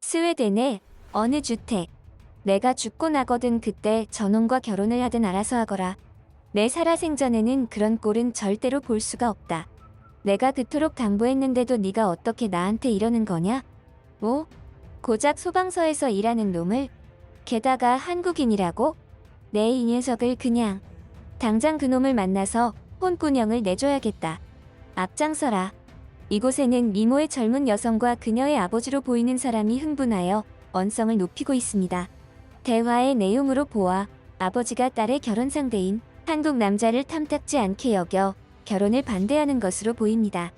스웨덴의 어느 주택. 내가 죽고 나거든 그때 저놈과 결혼을 하든 알아서 하거라. 내 살아생전에는 그런 꼴은 절대로 볼 수가 없다. 내가 그토록 당부했는데도 네가 어떻게 나한테 이러는 거냐? 뭐? 고작 소방서에서 일하는 놈을? 게다가 한국인이라고? 내 이 녀석을 그냥 당장 그놈을 만나서 혼꾸녕을 내줘야겠다. 앞장서라. 이곳에는 미모의 젊은 여성과 그녀의 아버지로 보이는 사람이 흥분하여 언성을 높이고 있습니다. 대화의 내용으로 보아 아버지가 딸의 결혼 상대인 한국 남자를 탐탁지 않게 여겨 결혼을 반대하는 것으로 보입니다.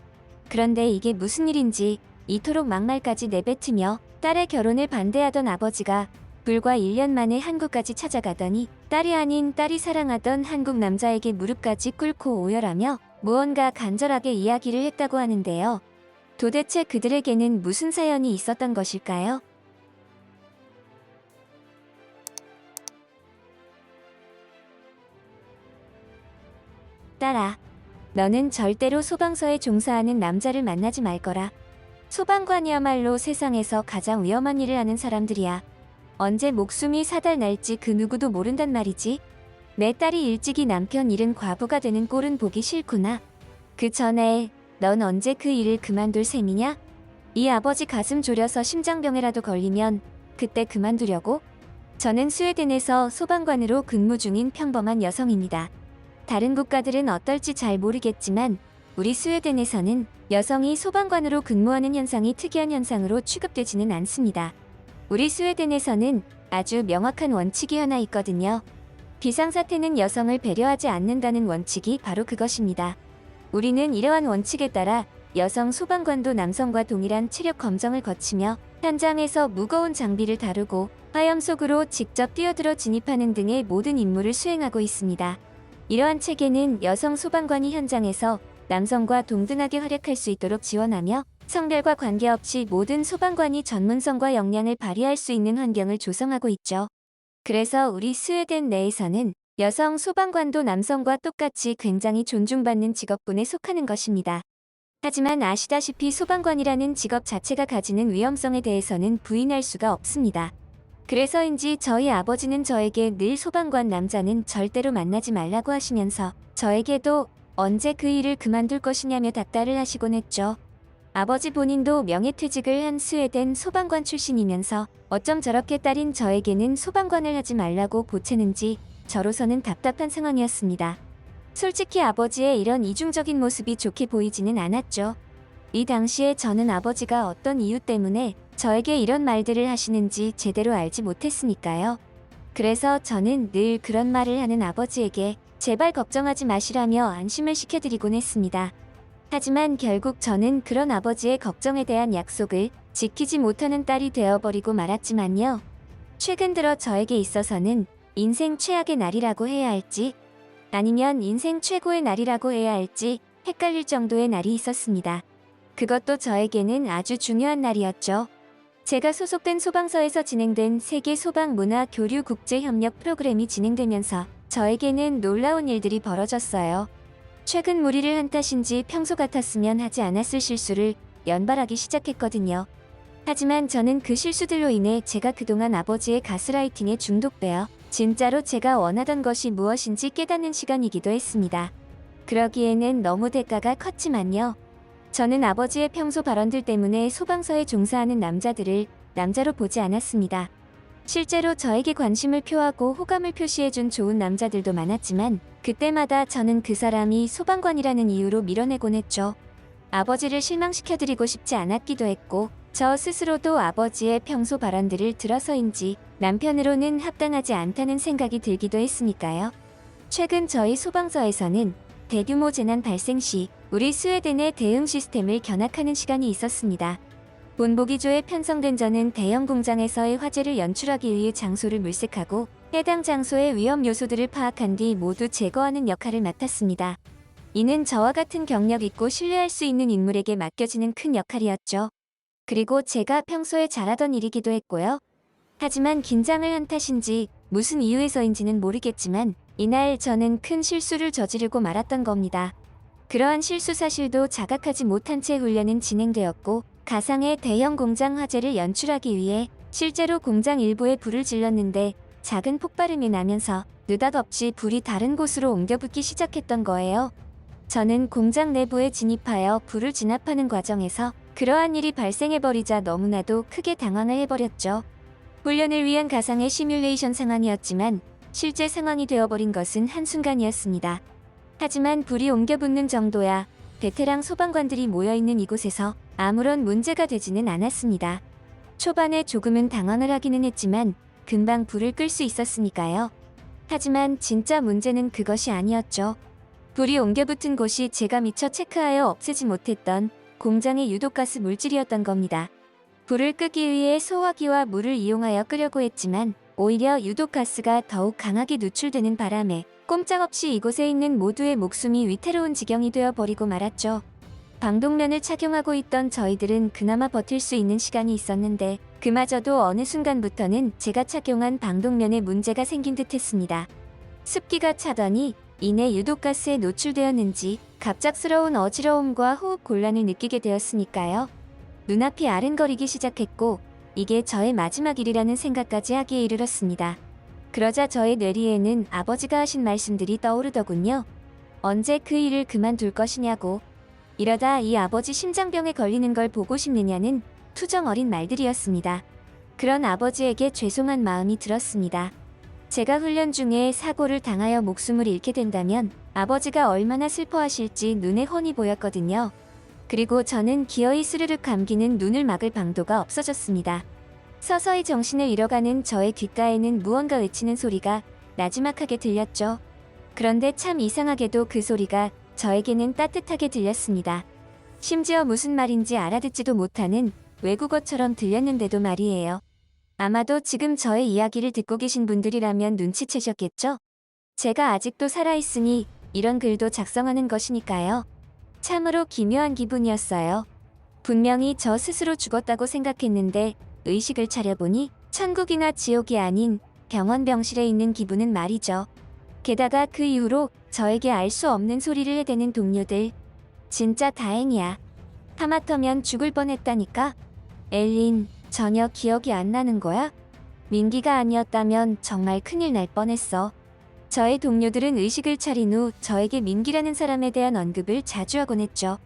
그런데 이게 무슨 일인지 이토록 막말까지 내뱉으며 딸의 결혼을 반대하던 아버지가 불과 1년 만에 한국까지 찾아가더니 딸이 아닌 딸이 사랑하던 한국 남자에게 무릎까지 꿇고 오열하며 무언가 간절하게 이야기를 했다고 하는데요. 도대체 그들에게는 무슨 사연이 있었던 것일까요? 딸아, 너는 절대로 소방서에 종사하는 남자를 만나지 말거라. 소방관이야말로 세상에서 가장 위험한 일을 하는 사람들이야. 언제 목숨이 사달날지 그 누구도 모른단 말이지. 내 딸이 일찍이 남편 잃은 과부가 되는 꼴은 보기 싫구나. 그 전에 넌 언제 그 일을 그만둘 셈이냐? 이 아버지 가슴 졸여서 심장병에라도 걸리면 그때 그만두려고? 저는 스웨덴에서 소방관으로 근무 중인 평범한 여성입니다. 다른 국가들은 어떨지 잘 모르겠지만 우리 스웨덴에서는 여성이 소방관으로 근무하는 현상이 특이한 현상으로 취급되지는 않습니다. 우리 스웨덴에서는 아주 명확한 원칙이 하나 있거든요. 비상사태는 여성을 배려하지 않는다는 원칙이 바로 그것입니다. 우리는 이러한 원칙에 따라 여성 소방관도 남성과 동일한 체력 검정을 거치며 현장에서 무거운 장비를 다루고 화염 속으로 직접 뛰어들어 진입하는 등의 모든 임무를 수행하고 있습니다. 이러한 체계는 여성 소방관이 현장에서 남성과 동등하게 활약할 수 있도록 지원하며 성별과 관계없이 모든 소방관이 전문성과 역량을 발휘할 수 있는 환경을 조성하고 있죠. 그래서 우리 스웨덴 내에서는 여성 소방관도 남성과 똑같이 굉장히 존중받는 직업군에 속하는 것입니다. 하지만 아시다시피 소방관이라는 직업 자체가 가지는 위험성에 대해서는 부인할 수가 없습니다. 그래서인지 저희 아버지는 저에게 늘 소방관 남자는 절대로 만나지 말라고 하시면서 저에게도 언제 그 일을 그만둘 것이냐며 닥달을 하시곤 했죠. 아버지 본인도 명예퇴직을 한 스웨덴 소방관 출신이면서 어쩜 저렇게 딸인 저에게는 소방관을 하지 말라고 보채는지 저로서는 답답한 상황이었습니다. 솔직히 아버지의 이런 이중적인 모습이 좋게 보이지는 않았죠. 이 당시에 저는 아버지가 어떤 이유 때문에 저에게 이런 말들을 하시는지 제대로 알지 못했으니까요. 그래서 저는 늘 그런 말을 하는 아버지에게 제발 걱정하지 마시라며 안심을 시켜드리곤 했습니다. 하지만 결국 저는 그런 아버지의 걱정에 대한 약속을 지키지 못하는 딸이 되어버리고 말았지만요. 최근 들어 저에게 있어서는 인생 최악의 날이라고 해야 할지 아니면 인생 최고의 날이라고 해야 할지 헷갈릴 정도의 날이 있었습니다. 그것도 저에게는 아주 중요한 날이었죠. 제가 소속된 소방서에서 진행된 세계 소방 문화 교류 국제 협력 프로그램이 진행되면서 저에게는 놀라운 일들이 벌어졌어요. 최근 무리를 한 탓인지 평소 같았으면 하지 않았을 실수를 연발하기 시작했거든요. 하지만 저는 그 실수들로 인해 제가 그동안 아버지의 가스라이팅에 중독되어 진짜로 제가 원하던 것이 무엇인지 깨닫는 시간이기도 했습니다. 그러기에는 너무 대가가 컸지만요. 저는 아버지의 평소 발언들 때문에 소방서에 종사하는 남자들을 남자로 보지 않았습니다. 실제로 저에게 관심을 표하고 호감을 표시해준 좋은 남자들도 많았지만 그때마다 저는 그 사람이 소방관이라는 이유로 밀어내곤 했죠. 아버지를 실망시켜드리고 싶지 않았기도 했고 저 스스로도 아버지의 평소 발언들을 들어서인지 남편으로는 합당하지 않다는 생각이 들기도 했으니까요. 최근 저희 소방서에서는 대규모 재난 발생 시 우리 스웨덴의 대응 시스템을 견학하는 시간이 있었습니다. 본보기조에 편성된 저는 대형 공장에서의 화재를 연출하기 위해 장소를 물색하고 해당 장소의 위험 요소들을 파악한 뒤 모두 제거하는 역할을 맡았습니다. 이는 저와 같은 경력 있고 신뢰할 수 있는 인물에게 맡겨지는 큰 역할이었죠. 그리고 제가 평소에 잘하던 일이기도 했고요. 하지만 긴장을 한 탓인지 무슨 이유에서인지는 모르겠지만 이날 저는 큰 실수를 저지르고 말았던 겁니다. 그러한 실수 사실도 자각하지 못한 채 훈련은 진행되었고 가상의 대형 공장 화재를 연출하기 위해 실제로 공장 일부에 불을 질렀는데 작은 폭발음이 나면서 느닷없이 불이 다른 곳으로 옮겨 붙기 시작했던 거예요. 저는 공장 내부에 진입하여 불을 진압하는 과정에서 그러한 일이 발생해버리자 너무나도 크게 당황을 해버렸죠. 훈련을 위한 가상의 시뮬레이션 상황이었지만 실제 상황이 되어버린 것은 한순간이었습니다. 하지만 불이 옮겨 붙는 정도야 베테랑 소방관들이 모여있는 이곳에서 아무런 문제가 되지는 않았습니다. 초반에 조금은 당황을 하기는 했지만 금방 불을 끌 수 있었으니까요. 하지만 진짜 문제는 그것이 아니었죠. 불이 옮겨 붙은 곳이 제가 미처 체크하여 없애지 못했던 공장의 유독가스 물질이었던 겁니다. 불을 끄기 위해 소화기와 물을 이용하여 끄려고 했지만 오히려 유독가스가 더욱 강하게 누출되는 바람에 꼼짝없이 이곳에 있는 모두의 목숨이 위태로운 지경이 되어 버리고 말았죠. 방독면을 착용하고 있던 저희들은 그나마 버틸 수 있는 시간이 있었는데 그마저도 어느 순간부터는 제가 착용한 방독면에 문제가 생긴 듯 했습니다. 습기가 차더니 이내 유독가스에 노출되었는지 갑작스러운 어지러움과 호흡 곤란을 느끼게 되었으니까요. 눈앞이 아른거리기 시작했고 이게 저의 마지막 일이라는 생각까지 하기에 이르렀습니다. 그러자 저의 뇌리에는 아버지가 하신 말씀들이 떠오르더군요. 언제 그 일을 그만둘 것이냐고. 이러다 이 아버지 심장병에 걸리는 걸 보고 싶느냐는 투정 어린 말들이었습니다. 그런 아버지에게 죄송한 마음이 들었습니다. 제가 훈련 중에 사고를 당하여 목숨을 잃게 된다면 아버지가 얼마나 슬퍼하실지 눈에 훤히 보였거든요. 그리고 저는 기어이 스르륵 감기는 눈을 막을 방도가 없어졌습니다. 서서히 정신을 잃어가는 저의 귓가에는 무언가 외치는 소리가 나지막하게 들렸죠. 그런데 참 이상하게도 그 소리가 저에게는 따뜻하게 들렸습니다. 심지어 무슨 말인지 알아듣지도 못하는 외국어처럼 들렸는데도 말이에요. 아마도 지금 저의 이야기를 듣고 계신 분들이라면 눈치채셨겠죠? 제가 아직도 살아있으니 이런 글도 작성하는 것이니까요. 참으로 기묘한 기분이었어요. 분명히 저 스스로 죽었다고 생각했는데 의식을 차려보니 천국이나 지옥이 아닌 병원 병실에 있는 기분은 말이죠. 게다가 그 이후로 저에게 알 수 없는 소리를 해대는 동료들. 진짜 다행이야. 하마터면 죽을 뻔했다니까. 엘린, 전혀 기억이 안 나는 거야? 민기가 아니었다면 정말 큰일 날 뻔했어. 저의 동료들은 의식을 차린 후 저에게 민기라는 사람에 대한 언급을 자주 하곤 했죠.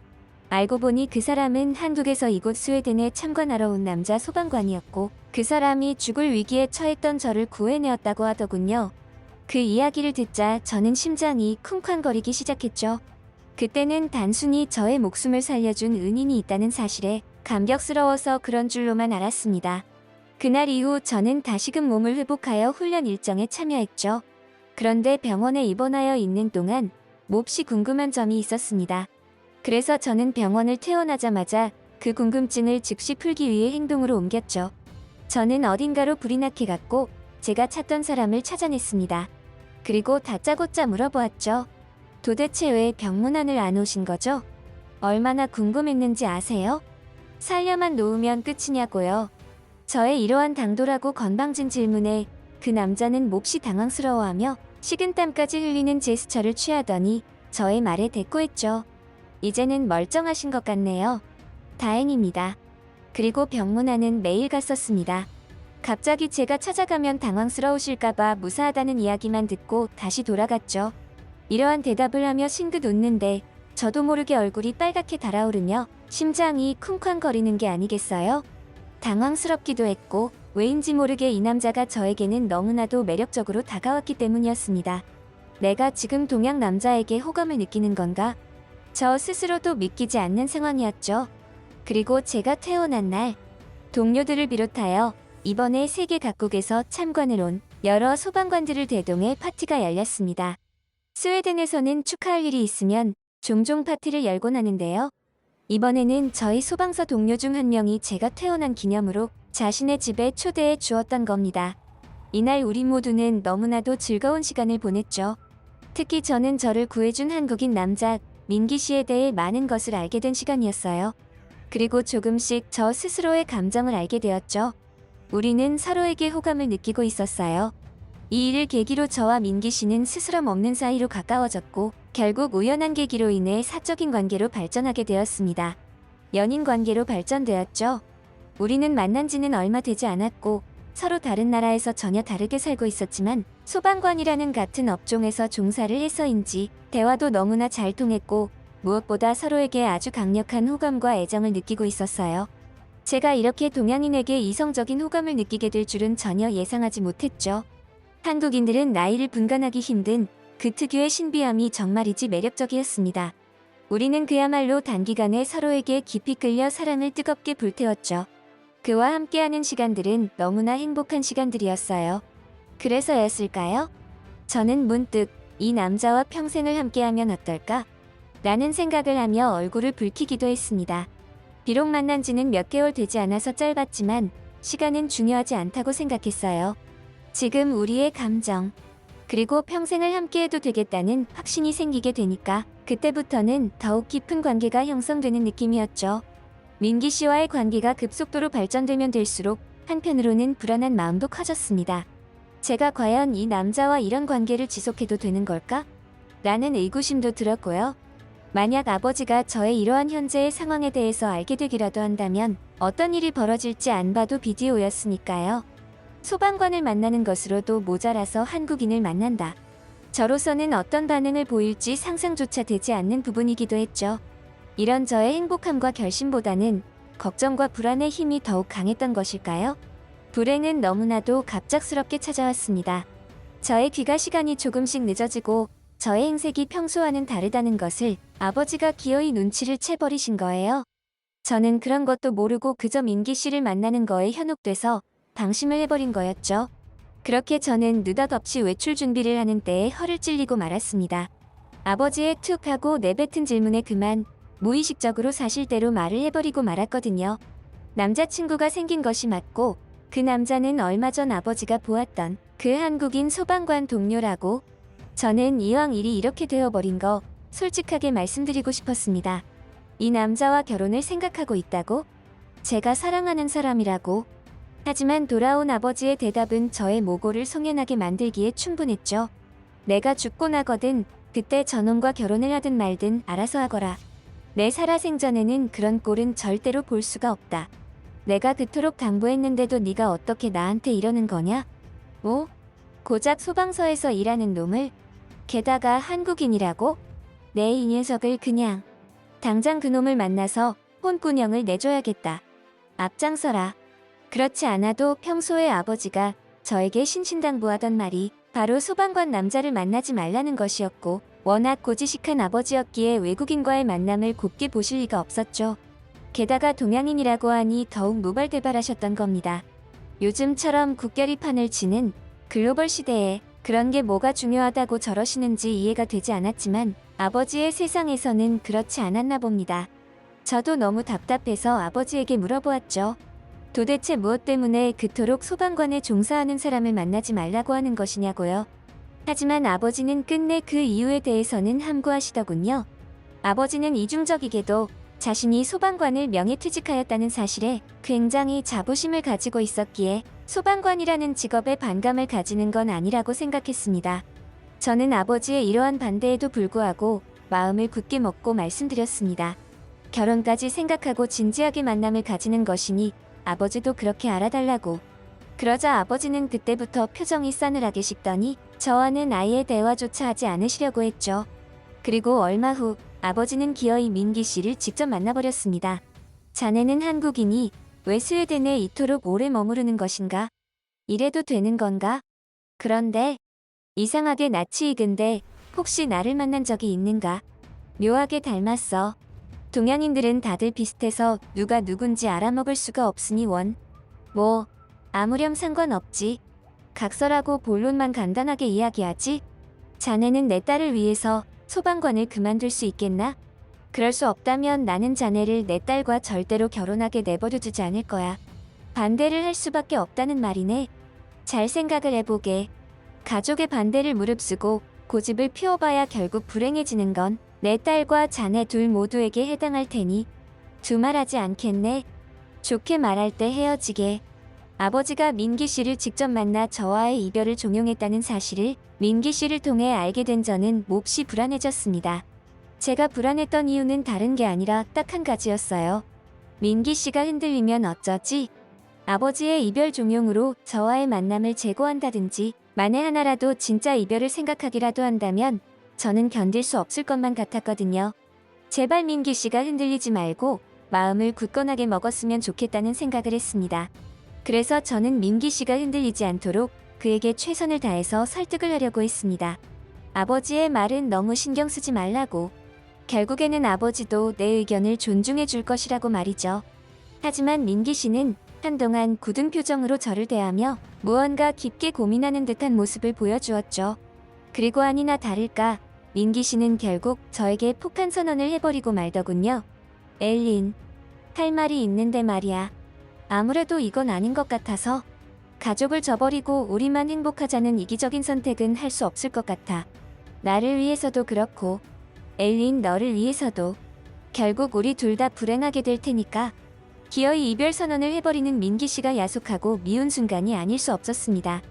알고 보니 그 사람은 한국에서 이곳 스웨덴에 참관하러 온 남자 소방관이었고 그 사람이 죽을 위기에 처했던 저를 구해내었다고 하더군요. 그 이야기를 듣자 저는 심장이 쿵쾅거리기 시작했죠. 그때는 단순히 저의 목숨을 살려준 은인이 있다는 사실에 감격스러워서 그런 줄로만 알았습니다. 그날 이후 저는 다시금 몸을 회복하여 훈련 일정에 참여했죠. 그런데 병원에 입원하여 있는 동안 몹시 궁금한 점이 있었습니다. 그래서 저는 병원을 퇴원하자마자 그 궁금증을 즉시 풀기 위해 행동으로 옮겼죠. 저는 어딘가로 불이 나게 갔고 제가 찾던 사람을 찾아냈습니다. 그리고 다짜고짜 물어보았죠. 도대체 왜 병문안을 안 오신 거죠? 얼마나 궁금했는지 아세요? 살려만 놓으면 끝이냐고요. 저의 이러한 당돌하고 건방진 질문에 그 남자는 몹시 당황스러워하며 식은땀까지 흘리는 제스처를 취하더니 저의 말에 대꾸했죠. 이제는 멀쩡하신 것 같네요. 다행입니다. 그리고 병문안은 매일 갔었습니다. 갑자기 제가 찾아가면 당황스러우실까봐 무사하다는 이야기만 듣고 다시 돌아갔죠. 이러한 대답을 하며 싱긋 웃는데 저도 모르게 얼굴이 빨갛게 달아오르며 심장이 쿵쾅거리는 게 아니겠어요? 당황스럽기도 했고 왜인지 모르게 이 남자가 저에게는 너무나도 매력적으로 다가왔기 때문이었습니다. 내가 지금 동양 남자에게 호감을 느끼는 건가? 저 스스로도 믿기지 않는 상황이었죠. 그리고 제가 퇴원한 날 동료들을 비롯하여 이번에 세계 각국에서 참관을 온 여러 소방관들을 대동해 파티가 열렸습니다. 스웨덴에서는 축하할 일이 있으면 종종 파티를 열곤 하는데요. 이번에는 저희 소방서 동료 중 한 명이 제가 퇴원한 기념으로 자신의 집에 초대해 주었던 겁니다. 이날 우리 모두는 너무나도 즐거운 시간을 보냈죠. 특히 저는 저를 구해준 한국인 남자 민기 씨에 대해 많은 것을 알게 된 시간이었어요. 그리고 조금씩 저 스스로의 감정을 알게 되었죠. 우리는 서로에게 호감을 느끼고 있었어요. 이 일을 계기로 저와 민기 씨는 스스럼 없는 사이로 가까워졌고 결국 우연한 계기로 인해 사적인 관계로 발전하게 되었습니다. 연인 관계로 발전되었죠. 우리는 만난 지는 얼마 되지 않았고 서로 다른 나라에서 전혀 다르게 살고 있었지만 소방관이라는 같은 업종에서 종사를 해서인지 대화도 너무나 잘 통했고 무엇보다 서로에게 아주 강력한 호감과 애정을 느끼고 있었어요. 제가 이렇게 동양인에게 이성적인 호감을 느끼게 될 줄은 전혀 예상하지 못했죠. 한국인들은 나이를 분간하기 힘든 그 특유의 신비함이 정말이지 매력적이었습니다. 우리는 그야말로 단기간에 서로에게 깊이 끌려 사랑을 뜨겁게 불태웠죠. 그와 함께하는 시간들은 너무나 행복한 시간들이었어요. 그래서였을까요? 저는 문득 이 남자와 평생을 함께하면 어떨까? 라는 생각을 하며 얼굴을 붉히기도 했습니다. 비록 만난 지는 몇 개월 되지 않아서 짧았지만 시간은 중요하지 않다고 생각했어요. 지금 우리의 감정, 그리고 평생을 함께해도 되겠다는 확신이 생기게 되니까 그때부터는 더욱 깊은 관계가 형성되는 느낌이었죠. 민기 씨와의 관계가 급속도로 발전되면 될수록 한편으로는 불안한 마음도 커졌습니다. 제가 과연 이 남자와 이런 관계를 지속해도 되는 걸까? 라는 의구심도 들었고요. 만약 아버지가 저의 이러한 현재의 상황에 대해서 알게 되기라도 한다면 어떤 일이 벌어질지 안 봐도 비디오였으니까요. 소방관을 만나는 것으로도 모자라서 한국인을 만난다. 저로서는 어떤 반응을 보일지 상상조차 되지 않는 부분이기도 했죠. 이런 저의 행복함과 결심보다는 걱정과 불안의 힘이 더욱 강했던 것일까요? 불행은 너무나도 갑작스럽게 찾아왔습니다. 저의 귀가 시간이 조금씩 늦어지고 저의 행색이 평소와는 다르다는 것을 아버지가 기어이 눈치를 채버리신 거예요. 저는 그런 것도 모르고 그저 민기 씨를 만나는 거에 현혹돼서 방심을 해버린 거였죠. 그렇게 저는 느닷없이 외출 준비를 하는 때에 허를 찔리고 말았습니다. 아버지의 툭 하고 내뱉은 질문에 그만 무의식적으로 사실대로 말을 해버리고 말았거든요. 남자친구가 생긴 것이 맞고 그 남자는 얼마 전 아버지가 보았던 그 한국인 소방관 동료라고. 저는 이왕 일이 이렇게 되어버린 거 솔직하게 말씀드리고 싶었습니다. 이 남자와 결혼을 생각하고 있다고? 제가 사랑하는 사람이라고. 하지만 돌아온 아버지의 대답은 저의 모골을 송연하게 만들기에 충분했죠. 내가 죽고 나거든 그때 저놈과 결혼을 하든 말든 알아서 하거라. 내 살아생전에는 그런 꼴은 절대로 볼 수가 없다. 내가 그토록 당부했는데도 네가 어떻게 나한테 이러는 거냐? 뭐? 고작 소방서에서 일하는 놈을? 게다가 한국인이라고? 내 이 녀석을 그냥 당장 그놈을 만나서 혼꾸녕을 내줘야겠다. 앞장서라. 그렇지 않아도 평소에 아버지가 저에게 신신당부하던 말이 바로 소방관 남자를 만나지 말라는 것이었고 워낙 고지식한 아버지였기에 외국인과의 만남을 곱게 보실 리가 없었죠. 게다가 동양인이라고 하니 더욱 무발대발하셨던 겁니다. 요즘처럼 국결이 판을 치는 글로벌 시대에 그런 게 뭐가 중요하다고 저러시는지 이해가 되지 않았지만 아버지의 세상에서는 그렇지 않았나 봅니다. 저도 너무 답답해서 아버지에게 물어보았죠. 도대체 무엇 때문에 그토록 소방관에 종사하는 사람을 만나지 말라고 하는 것이냐고요. 하지만 아버지는 끝내 그 이유에 대해서는 함구하시더군요. 아버지는 이중적이게도 자신이 소방관을 명예퇴직하였다는 사실에 굉장히 자부심을 가지고 있었기에 소방관이라는 직업에 반감을 가지는 건 아니라고 생각했습니다. 저는 아버지의 이러한 반대에도 불구하고 마음을 굳게 먹고 말씀드렸습니다. 결혼까지 생각하고 진지하게 만남을 가지는 것이니 아버지도 그렇게 알아달라고. 그러자 아버지는 그때부터 표정이 싸늘하게 식더니 저와는 아예 대화조차 하지 않으시려고 했죠. 그리고 얼마 후 아버지는 기어이 민기 씨를 직접 만나버렸습니다. 자네는 한국인이 왜 스웨덴에 이토록 오래 머무르는 것인가? 이래도 되는 건가? 그런데 이상하게 낯이 익은데 혹시 나를 만난 적이 있는가? 묘하게 닮았어. 동양인들은 다들 비슷해서 누가 누군지 알아먹을 수가 없으니 뭐 아무렴 상관없지. 각설하고 본론만 간단하게 이야기하지. 자네는 내 딸을 위해서 소방관을 그만둘 수 있겠나? 그럴 수 없다면 나는 자네를 내 딸과 절대로 결혼하게 내버려두지 않을 거야. 반대를 할 수밖에 없다는 말이네. 잘 생각을 해보게. 가족의 반대를 무릅쓰고 고집을 피워봐야 결국 불행해지는 건 내 딸과 자네 둘 모두에게 해당할 테니 두말하지 않겠네. 좋게 말할 때 헤어지게. 아버지가 민기 씨를 직접 만나 저와의 이별을 종용했다는 사실을 민기 씨를 통해 알게 된 저는 몹시 불안해졌습니다. 제가 불안했던 이유는 다른 게 아니라 딱 한 가지였어요. 민기 씨가 흔들리면 어쩌지? 아버지의 이별 종용으로 저와의 만남을 재고한다든지 만에 하나라도 진짜 이별을 생각하기라도 한다면 저는 견딜 수 없을 것만 같았거든요. 제발 민기 씨가 흔들리지 말고 마음을 굳건하게 먹었으면 좋겠다는 생각을 했습니다. 그래서 저는 민기 씨가 흔들리지 않도록 그에게 최선을 다해서 설득을 하려고 했습니다. 아버지의 말은 너무 신경 쓰지 말라고. 결국에는 아버지도 내 의견을 존중해 줄 것이라고 말이죠. 하지만 민기 씨는 한동안 굳은 표정으로 저를 대하며 무언가 깊게 고민하는 듯한 모습을 보여주었죠. 그리고 아니나 다를까 민기 씨는 결국 저에게 폭탄 선언을 해버리고 말더군요. 엘린, 할 말이 있는데 말이야. 아무래도 이건 아닌 것 같아서 가족을 저버리고 우리만 행복하자는 이기적인 선택은 할 수 없을 것 같아. 나를 위해서도 그렇고 엘린 너를 위해서도 결국 우리 둘 다 불행하게 될 테니까. 기어이 이별 선언을 해버리는 민기 씨가 야속하고 미운 순간이 아닐 수 없었습니다.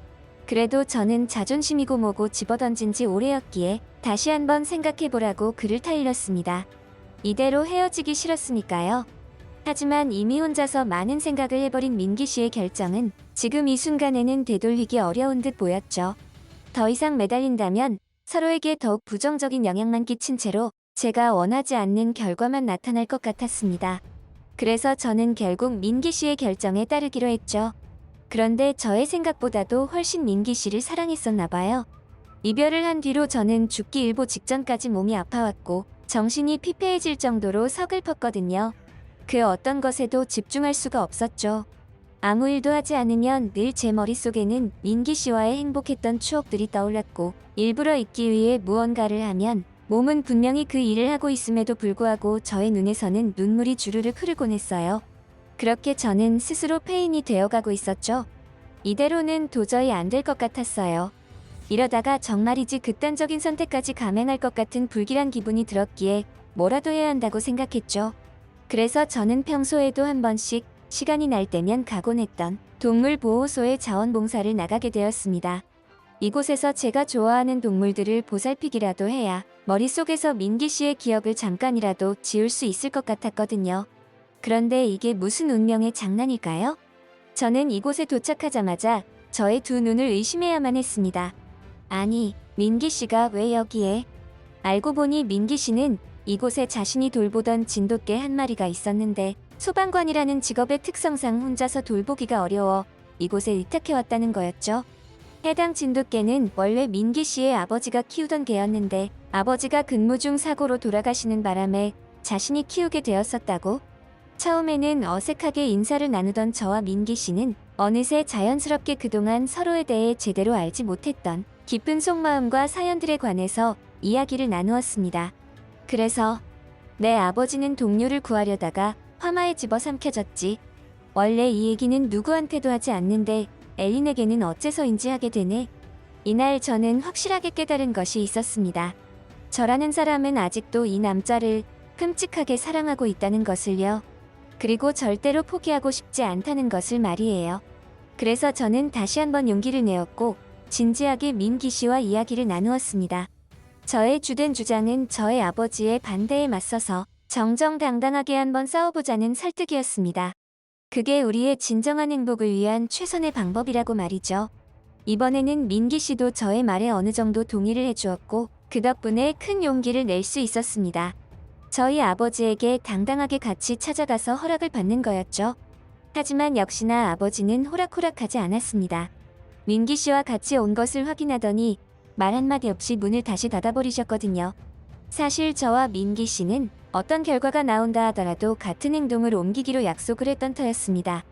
그래도 저는 자존심이고 뭐고 집어던진 지 오래였기에 다시 한번 생각해보라고 그를 타일렀습니다. 이대로 헤어지기 싫었으니까요. 하지만 이미 혼자서 많은 생각을 해버린 민기 씨의 결정은 지금 이 순간에는 되돌리기 어려운 듯 보였죠. 더 이상 매달린다면 서로에게 더욱 부정적인 영향만 끼친 채로 제가 원하지 않는 결과만 나타날 것 같았습니다. 그래서 저는 결국 민기 씨의 결정에 따르기로 했죠. 그런데 저의 생각보다도 훨씬 민기 씨를 사랑했었나 봐요. 이별을 한 뒤로 저는 죽기 일보 직전까지 몸이 아파왔고 정신이 피폐해질 정도로 서글펐거든요. 그 어떤 것에도 집중할 수가 없었죠. 아무 일도 하지 않으면 늘 제 머릿속에는 민기 씨와의 행복했던 추억들이 떠올랐고 일부러 잊기 위해 무언가를 하면 몸은 분명히 그 일을 하고 있음에도 불구하고 저의 눈에서는 눈물이 주르륵 흐르곤 했어요. 그렇게 저는 스스로 폐인이 되어가고 있었죠. 이대로는 도저히 안 될 것 같았어요. 이러다가 정말이지 극단적인 선택까지 감행할 것 같은 불길한 기분이 들었기에 뭐라도 해야 한다고 생각했죠. 그래서 저는 평소에도 한 번씩 시간이 날 때면 가곤 했던 동물보호소에 자원봉사를 나가게 되었습니다. 이곳에서 제가 좋아하는 동물들을 보살피기라도 해야 머릿속에서 민기 씨의 기억을 잠깐이라도 지울 수 있을 것 같았거든요. 그런데 이게 무슨 운명의 장난일까요? 저는 이곳에 도착하자마자 저의 두 눈을 의심해야만 했습니다. 아니, 민기 씨가 왜 여기에? 알고 보니 민기 씨는 이곳에 자신이 돌보던 진돗개 한 마리가 있었는데 소방관이라는 직업의 특성상 혼자서 돌보기가 어려워 이곳에 의탁해왔다는 거였죠. 해당 진돗개는 원래 민기 씨의 아버지가 키우던 개였는데 아버지가 근무 중 사고로 돌아가시는 바람에 자신이 키우게 되었었다고? 처음에는 어색하게 인사를 나누던 저와 민기 씨는 어느새 자연스럽게 그동안 서로에 대해 제대로 알지 못했던 깊은 속마음과 사연들에 관해서 이야기를 나누었습니다. 그래서 내 아버지는 동료를 구하려다가 화마에 집어삼켜졌지. 원래 이 얘기는 누구한테도 하지 않는데 엘린에게는 어째서인지 하게 되네. 이날 저는 확실하게 깨달은 것이 있었습니다. 저라는 사람은 아직도 이 남자를 끔찍하게 사랑하고 있다는 것을요. 그리고 절대로 포기하고 싶지 않다는 것을 말이에요. 그래서 저는 다시 한번 용기를 내었고 진지하게 민기 씨와 이야기를 나누었습니다. 저의 주된 주장은 저의 아버지의 반대에 맞서서 정정당당하게 한번 싸워보자는 설득이었습니다. 그게 우리의 진정한 행복을 위한 최선의 방법이라고 말이죠. 이번에는 민기 씨도 저의 말에 어느 정도 동의를 해주었고 그 덕분에 큰 용기를 낼 수 있었습니다. 저희 아버지에게 당당하게 같이 찾아가서 허락을 받는 거였죠. 하지만 역시나 아버지는 호락호락하지 않았습니다. 민기 씨와 같이 온 것을 확인하더니 말 한마디 없이 문을 다시 닫아버리셨거든요. 사실 저와 민기 씨는 어떤 결과가 나온다 하더라도 같은 행동을 옮기기로 약속을 했던 터였습니다.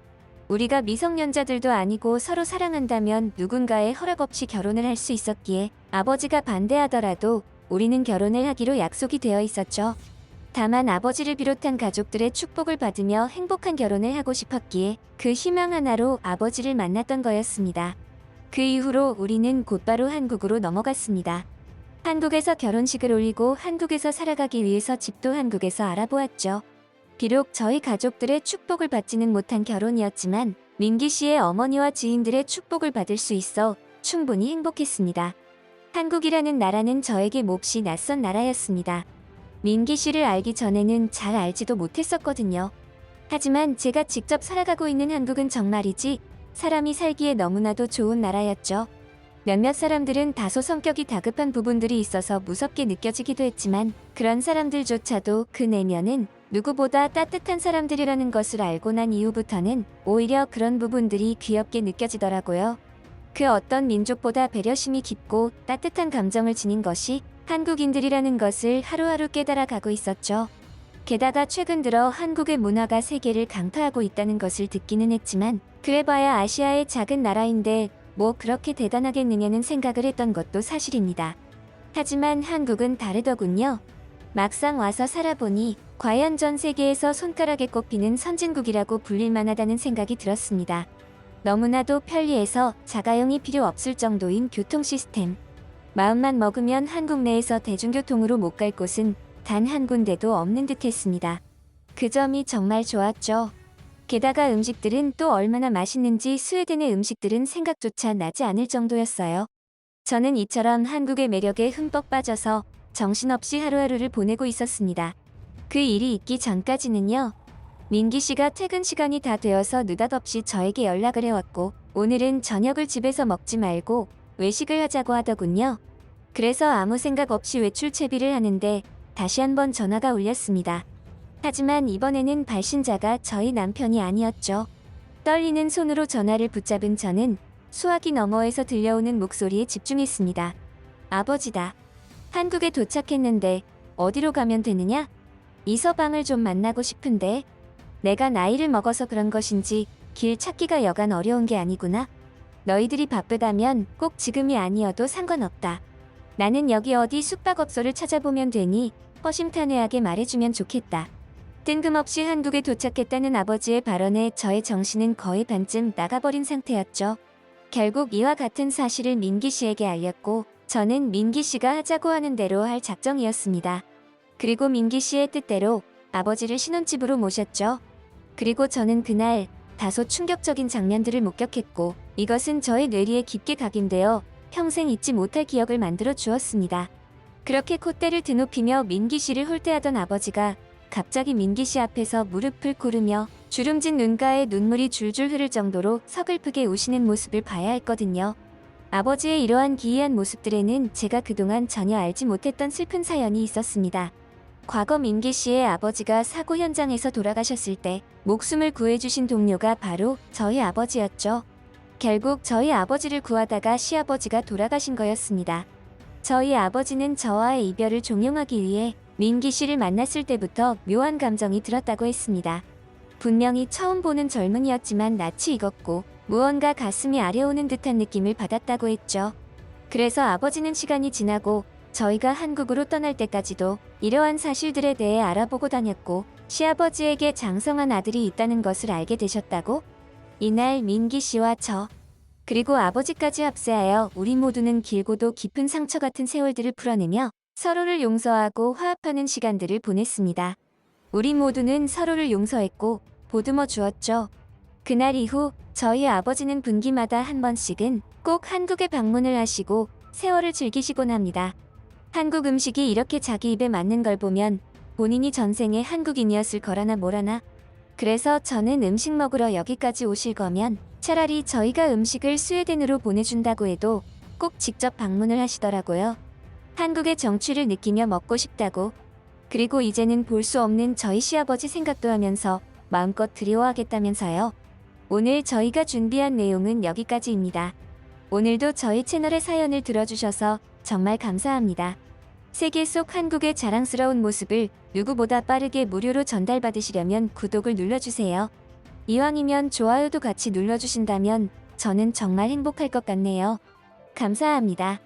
우리가 미성년자들도 아니고 서로 사랑한다면 누군가의 허락 없이 결혼을 할 수 있었기에 아버지가 반대하더라도 우리는 결혼을 하기로 약속이 되어 있었죠. 다만 아버지를 비롯한 가족들의 축복을 받으며 행복한 결혼을 하고 싶었기에 그 희망 하나로 아버지를 만났던 거였습니다. 그 이후로 우리는 곧바로 한국으로 넘어갔습니다. 한국에서 결혼식을 올리고 한국에서 살아가기 위해서 집도 한국에서 알아보았죠. 비록 저희 가족들의 축복을 받지는 못한 결혼이었지만 민기 씨의 어머니와 지인들의 축복을 받을 수 있어 충분히 행복했습니다. 한국이라는 나라는 저에게 몹시 낯선 나라였습니다. 민기 씨를 알기 전에는 잘 알지도 못했었거든요. 하지만 제가 직접 살아가고 있는 한국은 정말이지 사람이 살기에 너무나도 좋은 나라였죠. 몇몇 사람들은 다소 성격이 다급한 부분들이 있어서 무섭게 느껴지기도 했지만 그런 사람들조차도 그 내면은 누구보다 따뜻한 사람들이라는 것을 알고 난 이후부터는 오히려 그런 부분들이 귀엽게 느껴지더라고요. 그 어떤 민족보다 배려심이 깊고 따뜻한 감정을 지닌 것이 한국인들이라는 것을 하루하루 깨달아 가고 있었죠. 게다가 최근 들어 한국의 문화가 세계를 강타하고 있다는 것을 듣기는 했지만 그래봐야 아시아의 작은 나라인데 뭐 그렇게 대단하겠느냐는 생각을 했던 것도 사실입니다. 하지만 한국은 다르더군요. 막상 와서 살아보니 과연 전 세계에서 손가락에 꼽히는 선진국이라고 불릴 만하다는 생각이 들었습니다. 너무나도 편리해서 자가용이 필요 없을 정도인 교통 시스템. 마음만 먹으면 한국 내에서 대중교통으로 못 갈 곳은 단 한 군데도 없는 듯 했습니다. 그 점이 정말 좋았죠. 게다가 음식들은 또 얼마나 맛있는지 스웨덴의 음식들은 생각조차 나지 않을 정도였어요. 저는 이처럼 한국의 매력에 흠뻑 빠져서 정신없이 하루하루를 보내고 있었습니다. 그 일이 있기 전까지는요. 민기 씨가 퇴근 시간이 다 되어서 느닷없이 저에게 연락을 해왔고 오늘은 저녁을 집에서 먹지 말고 외식을 하자고 하더군요. 그래서 아무 생각 없이 외출 채비를 하는데 다시 한번 전화가 울렸습니다. 하지만 이번에는 발신자가 저희 남편이 아니었죠. 떨리는 손으로 전화를 붙잡은 저는 수화기 너머에서 들려오는 목소리에 집중했습니다. 아버지다. 한국에 도착했는데 어디로 가면 되느냐? 이서방을 좀 만나고 싶은데. 내가 나이를 먹어서 그런 것인지 길 찾기가 여간 어려운 게 아니구나. 너희들이 바쁘다면 꼭 지금이 아니어도 상관없다. 나는 여기 어디 숙박업소를 찾아보면 되니 허심탄회하게 말해주면 좋겠다. 뜬금없이 한국에 도착했다는 아버지의 발언에 저의 정신은 거의 반쯤 나가버린 상태였죠. 결국 이와 같은 사실을 민기 씨에게 알렸고 저는 민기 씨가 하자고 하는 대로 할 작정이었습니다. 그리고 민기 씨의 뜻대로 아버지를 신혼집으로 모셨죠. 그리고 저는 그날 다소 충격적인 장면들을 목격했고 이것은 저의 뇌리에 깊게 각인되어 평생 잊지 못할 기억을 만들어 주었습니다. 그렇게 콧대를 드높이며 민기 씨를 홀대하던 아버지가 갑자기 민기 씨 앞에서 무릎을 꿇으며 주름진 눈가에 눈물이 줄줄 흐를 정도로 서글프게 우시는 모습을 봐야 했거든요. 아버지의 이러한 기이한 모습들에는 제가 그동안 전혀 알지 못했던 슬픈 사연이 있었습니다. 과거 민기 씨의 아버지가 사고 현장에서 돌아가셨을 때 목숨을 구해주신 동료가 바로 저희 아버지였죠. 결국 저희 아버지를 구하다가 시아버지가 돌아가신 거였습니다. 저희 아버지는 저와의 이별을 종용하기 위해 민기 씨를 만났을 때부터 묘한 감정이 들었다고 했습니다. 분명히 처음 보는 젊은이였지만 낯이 익었고 무언가 가슴이 아려오는 듯한 느낌을 받았다고 했죠. 그래서 아버지는 시간이 지나고 저희가 한국으로 떠날 때까지도 이러한 사실들에 대해 알아보고 다녔고 시아버지에게 장성한 아들이 있다는 것을 알게 되셨다고? 이날 민기 씨와 저 그리고 아버지까지 합세하여 우리 모두는 길고도 깊은 상처 같은 세월들을 풀어내며 서로를 용서하고 화합하는 시간들을 보냈습니다. 우리 모두는 서로를 용서했고 보듬어 주었죠. 그날 이후 저희 아버지는 분기마다 한 번씩은 꼭 한국에 방문을 하시고 세월을 즐기시곤 합니다. 한국 음식이 이렇게 자기 입에 맞는 걸 보면 본인이 전생에 한국인이었을 거라나 뭐라나. 그래서 저는 음식 먹으러 여기까지 오실 거면 차라리 저희가 음식을 스웨덴으로 보내준다고 해도 꼭 직접 방문을 하시더라고요. 한국의 정취를 느끼며 먹고 싶다고. 그리고 이제는 볼 수 없는 저희 시아버지 생각도 하면서 마음껏 그리워하겠다면서요. 오늘 저희가 준비한 내용은 여기까지입니다. 오늘도 저희 채널의 사연을 들어주셔서 정말 감사합니다. 세계 속 한국의 자랑스러운 모습을 누구보다 빠르게 무료로 전달받으시려면 구독을 눌러주세요. 이왕이면 좋아요도 같이 눌러주신다면 저는 정말 행복할 것 같네요. 감사합니다.